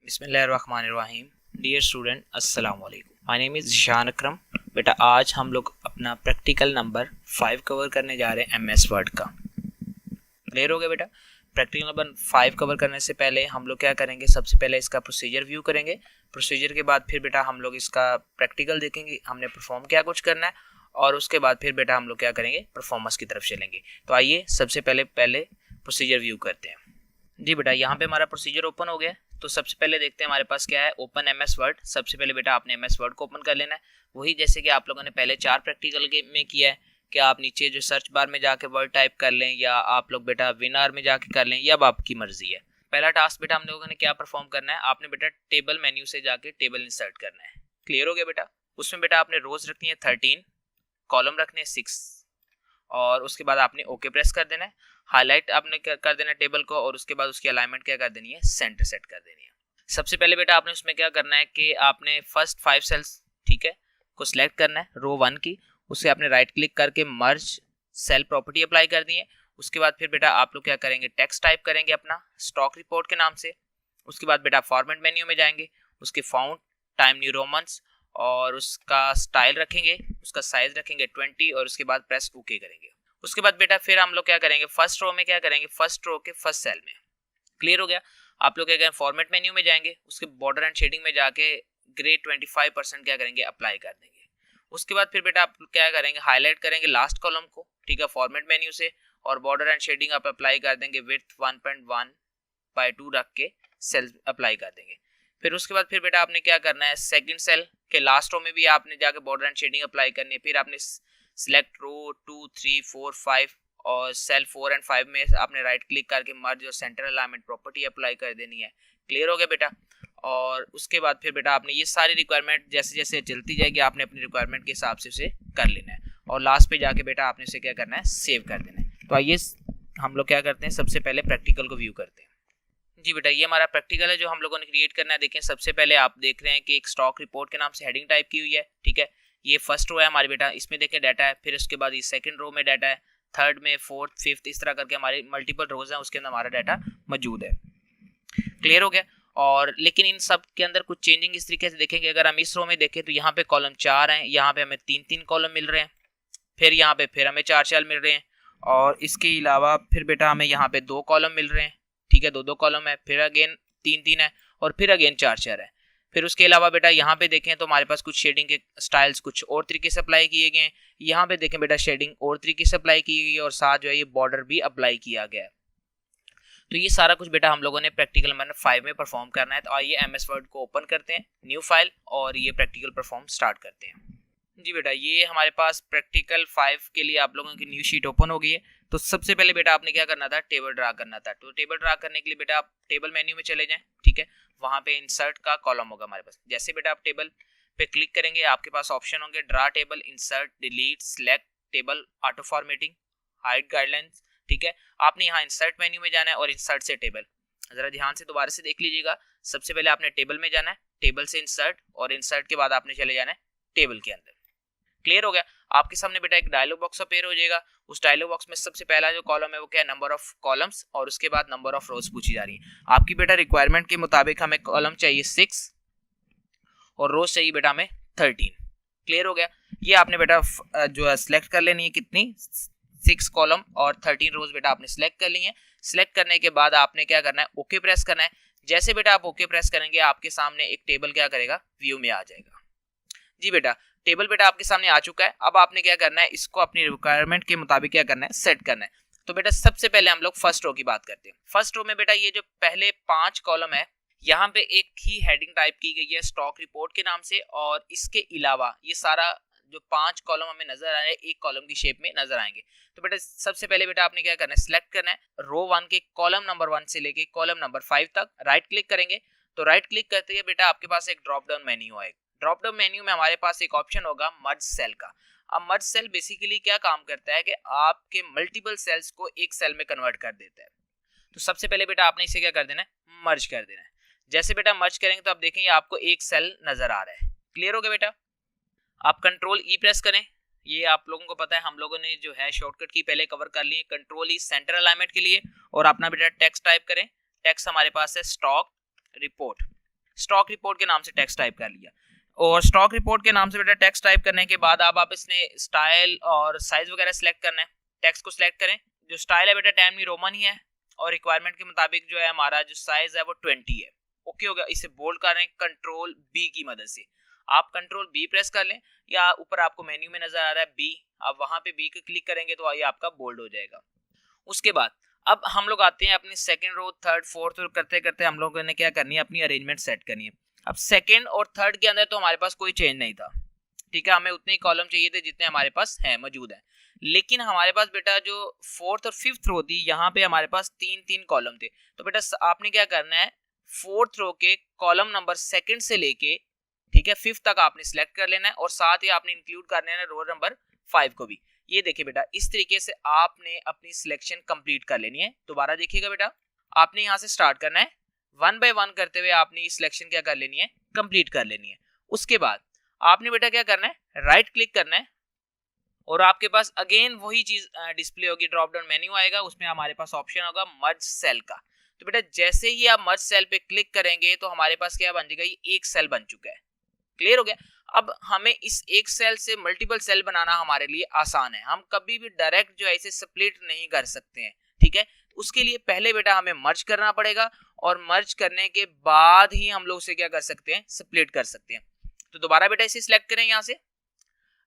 बिस्मिल्लाहिर्रहमानिर्रहीम। Dear student, अस्सलाम वालेकुम। माय नेम इज़ ईशान अकरम। बेटा आज हम लोग अपना प्रैक्टिकल नंबर 5 कवर करने जा रहे हैं एमएस वर्ड का। क्लियर हो गया बेटा? प्रैक्टिकल नंबर 5 कवर करने से पहले हम लोग क्या करेंगे, सबसे पहले इसका प्रोसीजर व्यू करेंगे। प्रोसीजर के बाद फिर बेटा हम लोग इसका प्रैक्टिकल देखेंगे, हमने परफॉर्म क्या कुछ करना है, और उसके बाद फिर बेटा हम लोग क्या करेंगे, परफॉर्मेंस की तरफ चलेंगे। तो आइए सबसे पहले प्रोसीजर व्यू करते हैं। जी बेटा, यहाँ पे हमारा प्रोसीजर ओपन हो गया। तो सबसे पहले देखते हैं हमारे पास क्या है, ओपन एमएस वर्ड। सबसे पहले बेटा आपने एमएस वर्ड को ओपन कर लेना है, वही जैसे कि आप लोगों ने पहले 4 प्रैक्टिकल में किया है कि आप नीचे जो सर्च बार में जाके वर्ड टाइप कर लें, या आप लोग बेटा विनर में जाके कर लें, या अब आपकी मर्जी है। पहला टास्क बेटा हम लोगों ने क्या परफॉर्म करना है, आपने बेटा टेबल मेन्यू से जाके टेबल इंसर्ट करना है। क्लियर हो गया बेटा? उसमें बेटा आपने रोज रखनी है 13, कॉलम रखने हैं 6, और उसके बाद आपने ओके प्रेस कर देना है। हाईलाइट आपने कर देना है टेबल को, और उसके बाद उसकी अलाइनमेंट क्या कर देनी है, सेंटर सेट कर देनी है। सबसे पहले बेटा आपने उसमें क्या करना है कि आपने फर्स्ट 5 सेल्स, ठीक है, को सिलेक्ट करना है रो 1 की। उससे आपने राइट क्लिक करके मर्ज सेल प्रॉपर्टी अप्लाई कर दी है। उसके बाद फिर बेटा आप लोग क्या करेंगे, टेक्स्ट टाइप करेंगे अपना स्टॉक रिपोर्ट के नाम से। उसके बाद बेटा फॉर्मेट मेन्यू में जाएंगे, उसके फाउंट टाइम न्यू रोमन्स, और उसका स्टाइल रखेंगे, उसका साइज रखेंगे 20, और उसके बाद प्रेस ओके करेंगे। उसके बाद बेटा फिर हम लोग क्या करेंगे, फर्स्ट रो में क्या करेंगे, फर्स्ट रो के फर्स्ट सेल में। क्लियर हो गया? आप लोग क्या करेंगे, फॉर्मेट मेन्यू में जाएंगे, उसके बॉर्डर एंड शेडिंग में जाके ग्रे 25% क्या करेंगे, अप्लाई कर देंगे। उसके बाद फिर बेटा आप क्या करेंगे, हाईलाइट करेंगे लास्ट कॉलम को, ठीक है, फॉर्मेट मेन्यू से, और बॉर्डर एंड शेडिंग आप अप्लाई कर देंगे विड्थ 1.1/2 रख के सेल अप्लाई कर देंगे। फिर उसके बाद फिर बेटा आपने क्या करना है, सेकंड सेल के लास्ट रो में भी आपने जाके बॉर्डर एंड शेडिंग अप्लाई करनी है। फिर आपने सिलेक्ट रो 2, 3, 4, 5, और सेल 4 एंड 5 में आपने राइट क्लिक करके मर्ज और सेंटर अलाइनमेंट प्रॉपर्टी अप्लाई कर देनी है। क्लियर हो गया बेटा? और उसके बाद फिर बेटा आपने ये सारी रिक्वायरमेंट जैसे जैसे चलती जाएगी आपने अपनी रिक्वायरमेंट के हिसाब से उसे कर लेना है, और लास्ट पे जाके बेटा आपने उसे क्या करना है, सेव कर देना है। तो आइए हम लोग क्या करते हैं, सबसे पहले प्रैक्टिकल को व्यू करते हैं। जी बेटा, ये हमारा प्रैक्टिकल है जो हम लोगों ने क्रिएट करना है। देखें सबसे पहले आप देख रहे हैं कि एक स्टॉक रिपोर्ट के नाम से हेडिंग टाइप की हुई है, ठीक है। ये फर्स्ट रो है हमारी बेटा, इसमें देखें डाटा है। फिर उसके बाद ये सेकंड रो में डाटा है, थर्ड में, फोर्थ, फिफ्थ, इस तरह करके हमारे मल्टीपल रोज हैं, उसके अंदर हमारा डाटा मौजूद है। क्लियर हो गया? और लेकिन इन सब के अंदर कुछ चेंजिंग इस तरीके से देखेंगे। अगर हम इस रो में देखें तो यहाँ पे कॉलम 4 हैं, यहाँ पे हमें 3-3 कॉलम मिल रहे हैं, फिर यहाँ पे फिर हमें 4-4 मिल रहे हैं, और इसके अलावा फिर बेटा हमें यहाँ पे 2 कॉलम मिल रहे हैं, ठीक है, 2-2 कॉलम है, फिर अगेन 3-3 है, और फिर अगेन 4-4 है। फिर उसके अलावा बेटा यहाँ पे देखें तो हमारे पास कुछ शेडिंग के स्टाइल्स कुछ और तरीके से अप्लाई किए गए हैं। यहाँ पे देखें बेटा शेडिंग और तरीके से अप्लाई की गई है, और साथ जो है ये बॉर्डर भी अप्लाई किया गया है। तो ये सारा कुछ बेटा हम लोगों ने प्रैक्टिकल नंबर 5 में परफॉर्म करना है। तो आइए एमएस वर्ड को ओपन करते हैं, न्यू फाइल, और ये प्रैक्टिकल परफॉर्म स्टार्ट करते हैं। जी बेटा, ये हमारे पास प्रैक्टिकल 5 के लिए आप लोगों की न्यू शीट ओपन हो गई है। तो सबसे पहले बेटा आपने क्या करना था, टेबल ड्रा करना था। तो टेबल ड्रा करने के लिए बेटा आप टेबल मेन्यू में चले जाएं, ठीक है, वहां पे इंसर्ट का कॉलम होगा हमारे पास। जैसे बेटा आप टेबल पे क्लिक करेंगे आपके पास ऑप्शन होंगे, draw table, insert, delete, select table, auto formatting, hide guidelines, ठीक है। आपने यहाँ इंसर्ट मेन्यू में जाना है, और इंसर्ट से टेबल, जरा ध्यान से दोबारा से देख लीजिएगा। सबसे पहले आपने टेबल में जाना है, टेबल से इंसर्ट, और इंसर्ट के बाद आपने चले जाना है टेबल के अंदर। क्लियर हो गया? आपके सामने बेटा एक डायलॉग बॉक्स अपेयर हो जाएगा। उस डायलॉग बॉक्स में सबसे पहला जो कॉलम है वो क्या है, नंबर ऑफ कॉलम्स, और उसके बाद नंबर ऑफ रोज पूछी जा रही है। आपकी बेटा रिक्वायरमेंट के मुताबिक हमें कॉलम चाहिए 6, और रोज चाहिए बेटा हमें 13। क्लियर हो गया? ये आपने बेटा जो है सिलेक्ट कर लेनी है, कितनी, 6 कॉलम और 13 रोज बेटा आपने सिलेक्ट कर ली है। सिलेक्ट करने के बाद आपने क्या करना है, ओके प्रेस करना है। जैसे बेटा आप ओके प्रेस करेंगे आपके सामने एक टेबल क्या करेगा, व्यू में आ जाएगा। जी बेटा, टेबल बेटा आपके सामने आ चुका है। अब आपने क्या करना है, इसको अपनी रिक्वायरमेंट के मुताबिक क्या करना है, सेट करना है। तो बेटा सबसे पहले हम लोग फर्स्ट रो की बात करते हैं। फर्स्ट रो में बेटा ये जो पहले 5 कॉलम है, यहाँ पे एक ही हेडिंग टाइप की गई है स्टॉक रिपोर्ट के नाम से, और इसके अलावा ये सारा जो 5 कॉलम हमें नजर आ रहे हैं एक कॉलम की शेप में नजर आएंगे। तो बेटा सबसे पहले बेटा आपने क्या करना है, सिलेक्ट करना है रो 1 के कॉलम नंबर 1 से लेके कॉलम नंबर 5 तक, राइट क्लिक करेंगे। तो राइट क्लिक करते ही बेटा आपके पास एक ड्रॉप डाउन मेन्यू आएगा। ड्रॉप डाउन मेन्यू में हमारे पास एक ऑप्शन होगा मर्ज सेल का। अब मर्ज सेल बेसिकली क्या काम करता है कि आपके मल्टीपल सेल्स को एक सेल में कन्वर्ट कर देता है। तो सबसे पहले बेटा आपने इसे क्या कर देना है, मर्ज कर देना है। जैसे बेटा मर्ज करेंगे तो आप देखेंगे आपको एक सेल नजर आ रहा है। क्लियर हो गया बेटा? आप कंट्रोल ई प्रेस करें, ये आप लोगों को पता है हम लोगों ने जो है शॉर्टकट की पहले कवर कर ली है। कंट्रोल ई सेंटर अलाइनमेंट के लिए, और अपना बेटा टेक्स्ट टाइप करें। टेक्स्ट हमारे पास है स्टॉक रिपोर्ट, स्टॉक रिपोर्ट के नाम से टेक्स्ट टाइप कर लिया। और स्टॉक रिपोर्ट के नाम से बेटा टेक्स्ट टाइप करने के बाद अब आप इसने स्टाइल और साइज वगैरह सेलेक्ट करना है। टेक्स्ट को सिलेक्ट करें, जो स्टाइल है बेटा टाइम न्यू रोमन ही है और रिक्वायरमेंट के मुताबिक जो है हमारा जो साइज है वो 20 है। ओके हो गया। इसे बोल्ड करें कंट्रोल बी की मदद से। आप कंट्रोल बी प्रेस कर लें या ऊपर आपको मेन्यू में नजर आ रहा है बी, आप वहां पे बी को क्लिक करेंगे तो ये आपका बोल्ड हो जाएगा। उसके बाद अब हम लोग आते हैं अपनी second row, third, fourth row करते करते हम लोगों ने क्या करनी है, अपनी अरेंजमेंट सेट करनी है। अब सेकंड और थर्ड के अंदर तो हमारे पास कोई चेंज नहीं था, ठीक है, हमें उतने ही कॉलम चाहिए थे जितने हमारे पास हैं मौजूद है। लेकिन हमारे पास बेटा जो फोर्थ और फिफ्थ रो थी यहाँ पे हमारे पास तीन कॉलम थे। तो बेटा आपने क्या करना है, फोर्थ रो के कॉलम नंबर सेकंड से लेके ठीक है फिफ्थ तक आपने सिलेक्ट कर लेना है और साथ ही आपने इंक्लूड कर लेना है रो नंबर 5 को भी। ये देखिए बेटा इस तरीके से आपने अपनी सिलेक्शन कंप्लीट कर लेनी है। दोबारा देखिएगा बेटा, आपने यहाँ से स्टार्ट करना है, 1 बाय 1 करते हुए आपने सिलेक्शन क्या कर लेनी है, कंप्लीट कर लेनी है। उसके बाद आपने बेटा क्या करना है, राइट क्लिक करना है और आपके पास अगेन वही चीज डिस्प्ले होगी, ड्रॉप डाउन मेन्यू आएगा, उसमें हमारे पास ऑप्शन होगा मर्ज सेल का। तो बेटा जैसे ही आप मर्ज सेल पे क्लिक करेंगे तो हमारे पास क्या बन जाएगा, ये एक सेल बन चुका है। क्लियर हो गया। अब हमें इस एक सेल से मल्टीपल सेल बनाना हमारे लिए आसान है, हम कभी भी डायरेक्ट जो है इसे स्प्लिट नहीं कर सकते हैं, ठीक है। उसके लिए पहले बेटा हमें मर्ज करना पड़ेगा और मर्ज करने के बाद ही हम लोग उसे क्या कर सकते हैं, स्प्लिट कर सकते हैं। तो दोबारा बेटा इसे सिलेक्ट करें, यहाँ से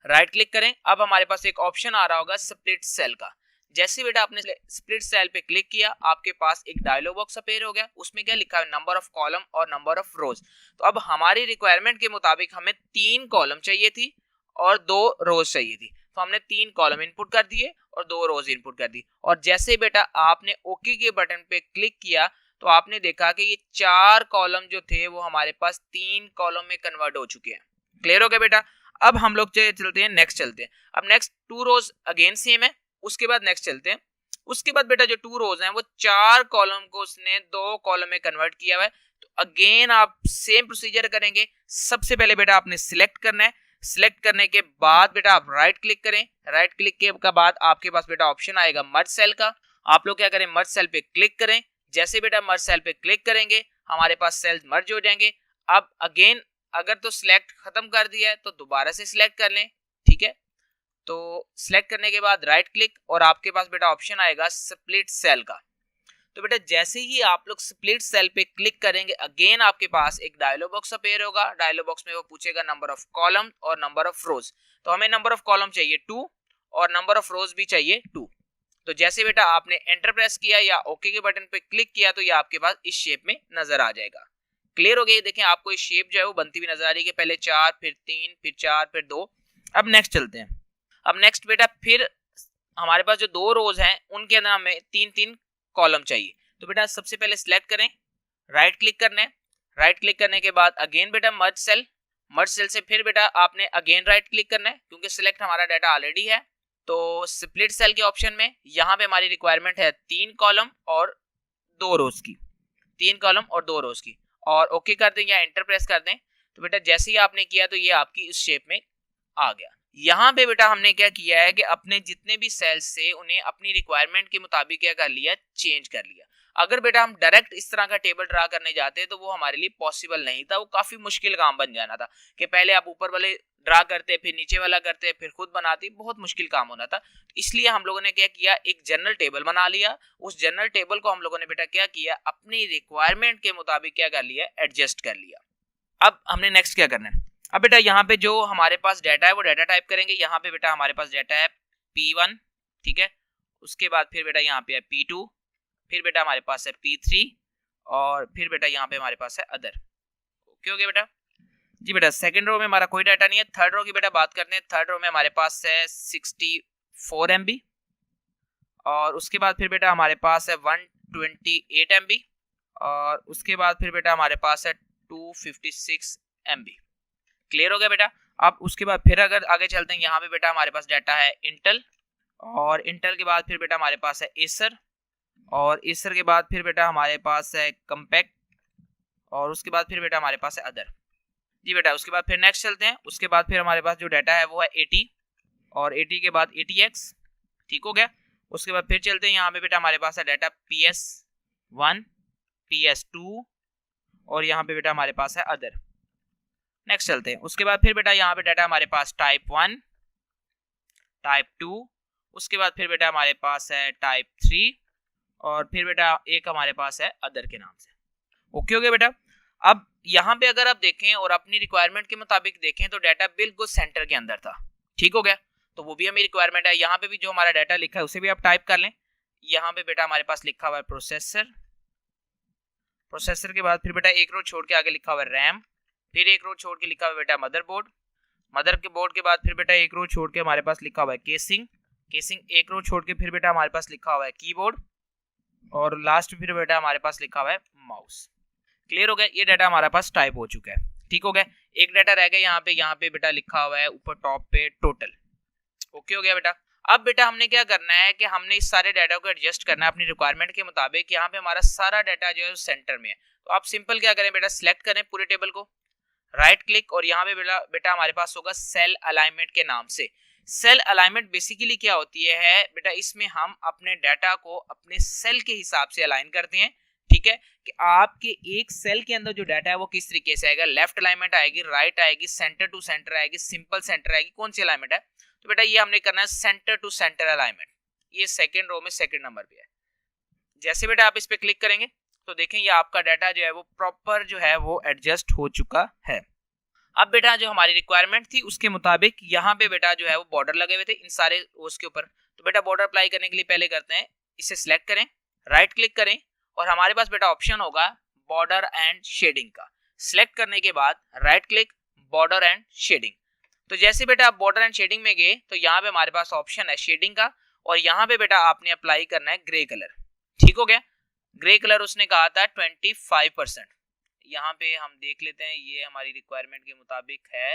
राइट क्लिक करें, अब हमारे पास एक ऑप्शन आ रहा होगा स्प्लिट सेल का। जैसे बेटा आपने स्प्लिट सेल पे क्लिक किया आपके पास एक डायलॉग बॉक्स अपीयर हो गया, उसमें क्या लिखा है, नंबर ऑफ कॉलम और नंबर ऑफ रोज। तो अब हमारी रिक्वायरमेंट के मुताबिक हमें 3 कॉलम चाहिए थी और 2 रोज चाहिए थी, तो हमने 3 कॉलम इनपुट कर दिए और 2 रोज इनपुट कर दी। और जैसे बेटा आपने ओके के बटन पे क्लिक किया तो आपने देखा कि ये 4 कॉलम जो थे वो हमारे पास 3 कॉलम में कन्वर्ट हो चुके हैं। क्लियर हो गया बेटा। अब हम लोग चलते हैं नेक्स्ट, चलते हैं। अब नेक्स्ट 2 रोज अगेन सेम है, उसके बाद नेक्स्ट चलते हैं। उसके बाद बेटा जो 2 रोज हैं वो 4 कॉलम को उसने 2 कॉलम में कन्वर्ट किया हुआ है। तो अगेन आप सेम प्रोसीजर करेंगे। सबसे पहले बेटा आपने सिलेक्ट करना है, सिलेक्ट करने के बाद बेटा आप राइट क्लिक करें, राइट क्लिक के बाद आपके पास बेटा ऑप्शन आएगा मर्ज सेल का। आप लोग क्या करें, मर्ज सेल पे क्लिक करें। जैसे बेटा मर्ज सेल पे क्लिक करेंगे हमारे पास सेल्स मर्ज हो जाएंगे। अब अगेन अगर तो सिलेक्ट खत्म कर दिया है तो दोबारा से सिलेक्ट कर लें, ठीक है। तो सिलेक्ट करने के बाद राइट क्लिक और आपके पास बेटा ऑप्शन आएगा स्प्लिट सेल का। तो बेटा जैसे ही आप लोग स्प्लिट सेल पे क्लिक करेंगे अगेन आपके पास एक डायलॉग बॉक्स अपीयर होगा। डायलॉग बॉक्स में वो पूछेगा नंबर ऑफ कॉलम और नंबर ऑफ रोज। तो हमें नंबर ऑफ कॉलम चाहिए 2 और नंबर ऑफ रोज भी चाहिए 2। तो जैसे बेटा आपने एंटर प्रेस किया या ओके के बटन पे क्लिक किया तो ये आपके पास इस शेप में नजर आ जाएगा। क्लियर हो गया। देखें आपको इस शेप जो है वो बनती हुई नजर आ रही है, पहले 4 फिर 3 फिर 4 फिर 2। अब नेक्स्ट चलते हैं। अब नेक्स्ट बेटा फिर हमारे पास जो 2 रोज हैं उनके अंदर हमें 3 कॉलम चाहिए। तो बेटा सबसे पहले सिलेक्ट करें, राइट क्लिक करना है, राइट क्लिक करने के बाद अगेन बेटा मर्ज सेल, मर्ज सेल से फिर बेटा आपने अगेन राइट क्लिक करना है क्योंकि सिलेक्ट हमारा डाटा ऑलरेडी है। तो स्प्लिट सेल के ऑप्शन में यहाँ पे हमारी रिक्वायरमेंट है 3 कॉलम और 2 रोज की, 3 कॉलम और 2 रोज की, और ओके कर दें या एंटर प्रेस कर दें। तो बेटा जैसे ही आपने किया तो ये आपकी इस शेप में आ गया। यहाँ पे बेटा हमने क्या किया है कि अपने जितने भी सेल्स से उन्हें अपनी रिक्वायरमेंट के मुताबिक क्या कर लिया, चेंज कर लिया। अगर बेटा हम डायरेक्ट इस तरह का टेबल ड्रा करने जाते तो वो हमारे लिए पॉसिबल नहीं था, वो काफी मुश्किल काम बन जाना था कि पहले आप ऊपर वाले ड्रा करते फिर नीचे वाला करते फिर खुद बनाते, बहुत मुश्किल काम होना था। इसलिए हम लोगों ने क्या किया, एक जनरल टेबल बना लिया। उस जनरल टेबल को हम लोगों ने बेटा क्या किया, अपनी रिक्वायरमेंट के मुताबिक क्या कर लिया, एडजस्ट कर लिया। अब हमने नेक्स्ट क्या करना है, अब बेटा यहाँ पे जो हमारे पास डाटा है वो डाटा टाइप करेंगे। यहाँ पे बेटा हमारे पास डाटा है P1, ठीक है। उसके बाद फिर बेटा यहाँ पे है P2, फिर बेटा हमारे पास है P3 और फिर बेटा यहाँ पे हमारे पास है अदर। ओके हो गया बेटा जी। बेटा सेकंड रो में हमारा कोई डाटा नहीं है। थर्ड रो की बेटा बात करते हैं। थर्ड रो में हमारे पास है 64 MB और उसके बाद फिर बेटा हमारे पास है 128 MB और उसके बाद फिर बेटा हमारे पास है 256 MB। क्लियर हो गया बेटा। अब उसके बाद फिर अगर आगे चलते हैं, यहाँ पे बेटा हमारे पास डाटा है इंटेल और इंटेल के बाद फिर बेटा हमारे पास है एसर और एसर के बाद फिर बेटा हमारे पास है कम्पैक्ट और उसके बाद फिर बेटा हमारे पास है अदर जी बेटा। उसके बाद फिर नेक्स्ट चलते हैं। उसके बाद फिर हमारे पास जो डाटा है वो है 80 और 80 के बाद 80X, ठीक हो गया। उसके बाद फिर चलते हैं, यहाँ पे बेटा हमारे पास है डाटा PS1, PS2 और यहाँ पे बेटा हमारे पास है अदर। नेक्स्ट चलते हैं। उसके बाद फिर बेटा यहाँ पे डाटा हमारे पास टाइप 1, टाइप 2, उसके बाद फिर बेटा हमारे पास है टाइप 3 और फिर बेटा एक हमारे पास है अदर के नाम से। ओके हो गया बेटा। अब यहाँ पे अगर आप देखें और अपनी रिक्वायरमेंट के मुताबिक देखें तो डाटा बिल्कुल सेंटर के अंदर था। ठीक हो गया, तो वो भी हमें रिक्वायरमेंट है। यहाँ पे भी जो हमारा डाटा लिखा है उसे भी आप टाइप कर लें। यहाँ पे बेटा हमारे पास लिखा हुआ है प्रोसेसर, प्रोसेसर के बाद फिर बेटा एक रो छोड़ के आगे लिखा हुआ है रैम, फिर एक रो छोड़ के लिखा हुआ है बेटा मदरबोर्ड, मदर के बोर्ड के बाद फिर बेटा एक रो छोड़ के हमारे पास लिखा हुआ है केसिंग, केसिंग एक रो छोड़ के फिर बेटा हमारे पास लिखा हुआ है कीबोर्ड और लास्ट फिर बेटा हमारे पास लिखा हुआ है माउस। क्लियर हो गया, ये डाटा हमारे पास टाइप हो चुका है। ठीक हो गया, एक डाटा रह गया यहाँ पे बेटा लिखा हुआ है ऊपर टॉप पे टोटल। ओके हो गया बेटा। अब बेटा हमने क्या करना है कि हमने इस सारे डाटा को एडजस्ट करना है अपनी रिक्वायरमेंट के मुताबिक। यहाँ पे हमारा सारा डाटा जो है सेंटर में है, तो आप सिंपल क्या करें बेटा, सिलेक्ट करें पूरे टेबल को, राइट क्लिक और यहाँ पे बेटा हमारे पास होगा सेल अलाइनमेंट के नाम से। सेल अलाइनमेंट बेसिकली क्या होती है बेटा, इसमें हम अपने डाटा को अपने सेल के हिसाब से अलाइन करते हैं। ठीक है, कि आपके एक सेल के अंदर जो डाटा है वो किस तरीके से आएगा, लेफ्ट अलाइनमेंट आएगी, राइट आएगी, सेंटर टू सेंटर आएगी, सिंपल सेंटर आएगी, कौन सी अलाइनमेंट है। तो बेटा ये हमने करना है सेंटर टू सेंटर अलाइनमेंट। ये सेकंड रो में सेकंड नंबर पे है। जैसे बेटा आप इस पे क्लिक करेंगे तो देखें ये आपका डाटा जो है वो प्रॉपर जो है वो एडजस्ट हो चुका है। अब बेटा जो हमारी रिक्वायरमेंट थी उसके मुताबिक यहाँ पे बेटा जो है वो बॉर्डर लगे हुए थे इन सारे रोज के ऊपर। तो बेटा बॉर्डर अप्लाई करने के लिए पहले करते हैं, इसे सिलेक्ट करें, राइट क्लिक करें और हमारे पास बेटा ऑप्शन होगा बॉर्डर एंड शेडिंग का। सिलेक्ट करने के बाद right click, border and shading. तो जैसे बेटा आप बॉर्डर एंड शेडिंग में गए तो यहाँ पे हमारे पास ऑप्शन है शेडिंग का और यहाँ पे बेटा आपने अप्लाई करना है ग्रे कलर। ठीक हो गया, ग्रे कलर उसने कहा था 25%। यहाँ पे हम देख लेते हैं, ये हमारी रिक्वायरमेंट के मुताबिक है,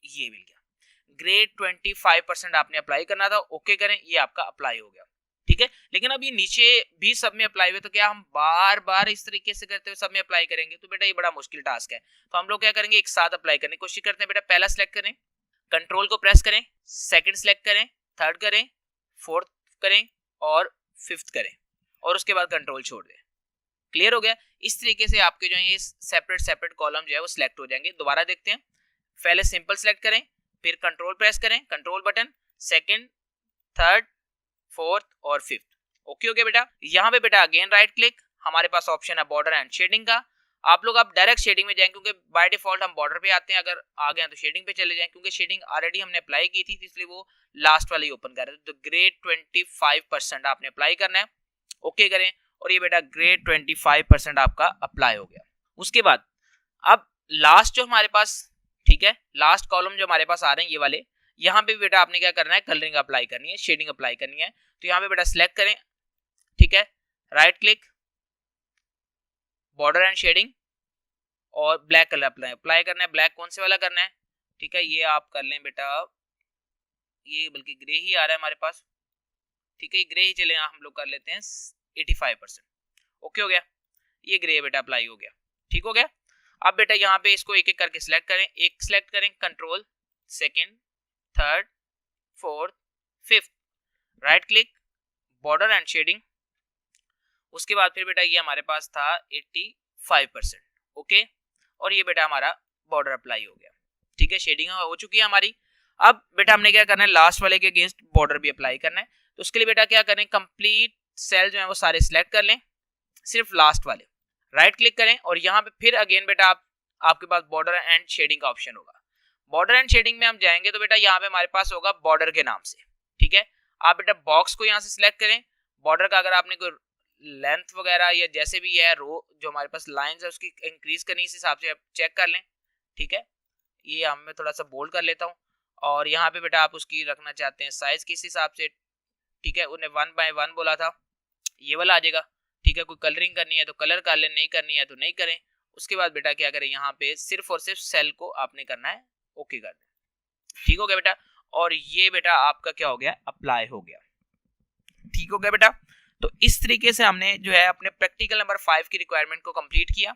ये मिल गया। ग्रे 25% आपने अप्लाई करना था। ओके करें, ये आपका अप्लाई हो गया। ठीक है, लेकिन अब ये नीचे भी सब में अप्लाई हुए तो क्या हम बार बार इस तरीके से करते हुए सब में अप्लाई करेंगे, तो बेटा ये बड़ा मुश्किल टास्क है। तो हम लोग क्या करेंगे, एक साथ अप्लाई करने की कोशिश करते हैं। बेटा पहला सिलेक्ट करें, कंट्रोल को प्रेस करें, सेकंड सिलेक्ट करें, थर्ड करें, फोर्थ करें और फिफ्थ करें और उसके बाद कंट्रोल छोड़ दें। क्लियर हो गया। इस तरीके से आपके जो है ये सेपरेट कॉलम जो है वो सिलेक्ट हो जाएंगे। दोबारा देखते हैं, पहले सिंपल सिलेक्ट करें, फिर कंट्रोल प्रेस करें, control button, second, third, fourth और फिफ्थ। ओके हो गया बेटा। यहाँ पे बेटा अगेन राइट क्लिक, हमारे पास ऑप्शन है बॉर्डर एंड शेडिंग का। आप लोग आप डायरेक्ट शेडिंग में जाएं क्योंकि बाय डिफॉल्ट हम बॉर्डर पे आते हैं, अगर आ गए तो शेडिंग पे चले जाएं क्योंकि शेडिंग ऑलरेडी हमने अप्लाई की थी इसलिए वो लास्ट वाली ओपन कर रहे थे। तो ग्रेड 25% आपने अप्लाई करना है। ओके करें और ये बेटा ग्रेड 25% आपका अप्लाई हो गया। उसके बाद अब लास्ट जो हमारे पास, ठीक है, लास्ट कॉलम जो हमारे पास आ रहे हैं ये वाले, यहाँ पे बेटा आपने क्या करना है, कलरिंग अप्लाई करनी है, शेडिंग अप्लाई करनी है। तो यहाँ पे बेटा सिलेक्ट करें, ठीक है, right click, border and shading और ब्लैक कलर अप्लाई करना है। ब्लैक कौन से वाला करना है, ठीक है, ये आप कर लें बेटा, ये बल्कि ग्रे ही आ रहा है हमारे पास, ठीक है, ग्रे ही चले, हम लोग कर लेते हैं 85%। ओके हो गया, ये ग्रे बेटा अप्लाई हो गया। ठीक हो गया। अब बेटा यहाँ पे इसको एक एक करके सिलेक्ट करें, एक सिलेक्ट करें, control, second, third, fourth, fifth, right click, border and shading. उसके बाद फिर बेटा ये हमारे पास था 85%। ओके, और ये बेटा हमारा बॉर्डर अप्लाई हो गया। ठीक है, शेडिंग हो चुकी है हमारी। अब बेटा हमने क्या करना है, लास्ट वाले के अगेंस्ट बॉर्डर भी अप्लाई करना है। तो उसके लिए बेटा क्या करें, कंप्लीट सेल जो है वो सारे सिलेक्ट कर लें, सिर्फ लास्ट वाले, राइट क्लिक करें और यहाँ पे फिर अगेन बेटा आपके पास बॉर्डर एंड शेडिंग का ऑप्शन होगा। बॉर्डर एंड शेडिंग में हम जाएंगे तो बेटा यहाँ पे हमारे पास होगा बॉर्डर के नाम से। ठीक है, आप बेटा बॉक्स को यहाँ से सिलेक्ट करें, बॉर्डर का अगर आपने कोई लेंथ वगैरह या जैसे भी है रो जो हमारे पास लाइंस है उसकी इंक्रीज करनी, इस हिसाब से आप चेक कर लें। ठीक है, ये हम मैं थोड़ा सा बोल्ड कर लेता हूँ और यहाँ पे बेटा आप उसकी रखना चाहते हैं साइज किस हिसाब से, ठीक है, उन्हें 1/1 बोला था, ये वाला आ जाएगा। ठीक है, कोई कलरिंग करनी है तो कलर कर लें, नहीं करनी है तो नहीं करें। उसके बाद बेटा क्या करें, यहाँ पे सिर्फ और सिर्फ सेल को आपने करना है, ओके कर दें। ठीक हो गया बेटा, और ये बेटा आपका क्या हो गया, अप्लाई हो गया। ठीक हो गया बेटा। तो इस तरीके से हमने जो है अपने प्रैक्टिकल नंबर 5 की रिक्वायरमेंट को कंप्लीट किया।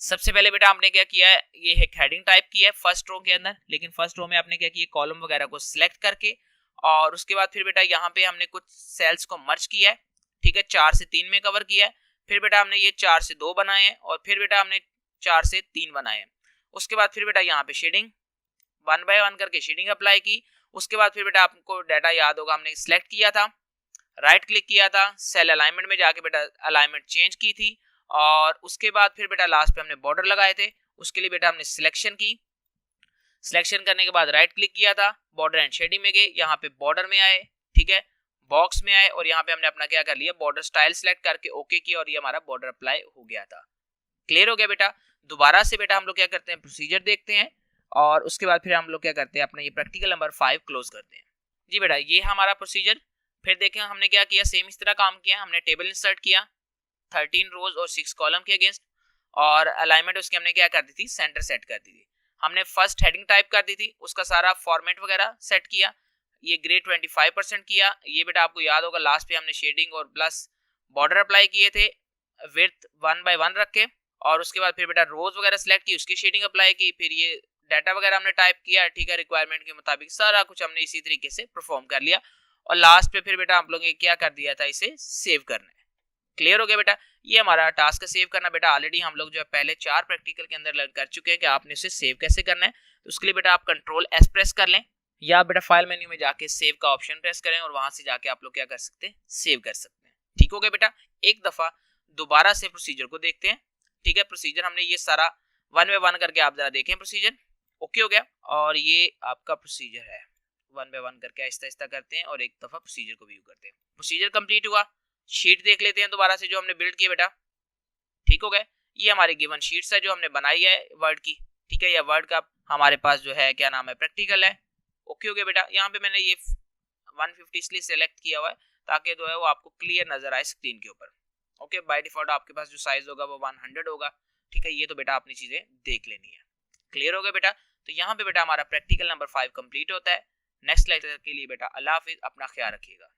सबसे पहले बेटा हमने क्या किया है, ये एक हेडिंग टाइप की है फर्स्ट रो के अंदर, लेकिन फर्स्ट रो में आपने क्या किया, कॉलम वगैरह को सिलेक्ट करके, और उसके बाद फिर बेटा यहाँ पे हमने कुछ सेल्स को मर्ज किया है। ठीक है, 4 से 3 में कवर किया है। फिर बेटा हमने ये 4 से 2 बनाए हैं और फिर बेटा हमने 4 से 3 बनाए हैं। उसके बाद फिर बेटा यहाँ पे शेडिंग 1 बाय 1 करके शेडिंग अप्लाई की। उसके बाद फिर बेटा आपको डाटा याद होगा, हमने सिलेक्ट किया था, राइट क्लिक किया था, सेल अलाइनमेंट में जाके बेटा अलाइनमेंट चेंज की थी और उसके बाद फिर बेटा लास्ट पे हमने बॉर्डर लगाए थे। उसके लिए बेटा हमने सिलेक्शन की, सिलेक्शन करने के बाद राइट क्लिक किया था, बॉर्डर एंड शेडिंग में गए, यहाँ पे बॉर्डर में आए, ठीक है, बॉक्स में आए और यहाँ पे हमने अपना क्या कर लिया, बॉर्डर स्टाइल सिलेक्ट करके ओके किया और ये हमारा बॉर्डर अप्लाई हो गया था। क्लियर हो गया बेटा। दोबारा से बेटा हम लोग क्या करते हैं, प्रोसीजर देखते हैं और उसके बाद फिर हम लोग क्या करते हैं, अपना ये प्रैक्टिकल नंबर 5 क्लोज करते हैं। जी बेटा ये हमारा प्रोसीजर। फिर देखें हमने क्या किया, सेम इस तरह काम किया, हमने टेबल इंसर्ट किया 13 रोज और 6 कॉलम के अगेंस्ट और अलाइनमेंट उसकी हमने क्या कर दी थी, सेंटर सेट कर दी थी। हमने फर्स्ट हेडिंग टाइप कर दी थी, उसका सारा फॉर्मेट वगैरह सेट किया, ये ग्रे 25% किया। ये बेटा आपको याद होगा लास्ट पे हमने शेडिंग और प्लस बॉर्डर अप्लाई किए थे, विड्थ 1 बाय 1 रख के और उसके बाद फिर बेटा रोज वगैरह सेलेक्ट की, उसकी शेडिंग अप्लाई की, फिर ये डाटा वगैरह हमने टाइप किया, ठीक है, रिक्वायरमेंट के मुताबिक सारा कुछ हमने इसी तरीके से परफॉर्म कर लिया और लास्ट पे फिर बेटा आप लोगों ने क्या कर दिया था, इसे सेव करना है। क्लियर हो गया बेटा। ये हमारा टास्क है सेव करना। बेटा ऑलरेडी हम लोग जो है पहले 4 प्रैक्टिकल के अंदर लर्न कर चुके हैं कि आपने इसे सेव कैसे करना है। तो उसके लिए बेटा आप कंट्रोल एस प्रेस कर लें या बेटा फाइल मेन्यू में जाके सेव का ऑप्शन प्रेस करें और वहां से जाके आप लोग क्या कर सकते हैं, सेव कर सकते हैं। ठीक हो गया बेटा। एक दफा दोबारा से प्रोसीजर को देखते हैं, ठीक है। प्रोसीजर हमने ये सारा 1 बाय 1 करके आप जरा देखें, प्रोसीजर ओके हो गया और ये आपका प्रोसीजर है। 1 बाय 1 करके आहिस्ता आहिस्ता करते हैं और एक दफा प्रोसीजर को व्यू करते हैं। प्रोसीजर कंप्लीट हुआ। शीट देख लेते हैं दोबारा से जो हमने बिल्ड किया बेटा। ठीक हो गया। ये हमारी गिवन शीट्स है जो हमने बनाई है वर्ड की, ठीक है। या वर्ड का हमारे पास जो है क्या नाम है, प्रैक्टिकल है। ओके हो गया बेटा। यहाँ पे मैंने ये 150 इसलिए सेलेक्ट किया हुआ है ताकि जो है वो आपको क्लियर नजर आए स्क्रीन के ऊपर। ओके, बाय डिफॉल्ट आपके पास जो साइज होगा वो 100 होगा, ठीक है। ये तो बेटा आपने चीजें देख लेनी है। क्लियर हो गया बेटा। तो यहाँ पे बेटा हमारा प्रैक्टिकल नंबर 5 कंप्लीट होता है। नेक्स्ट लेक्चर के लिए बेटा अल्लाह हाफिज, अपना ख्याल रखिएगा।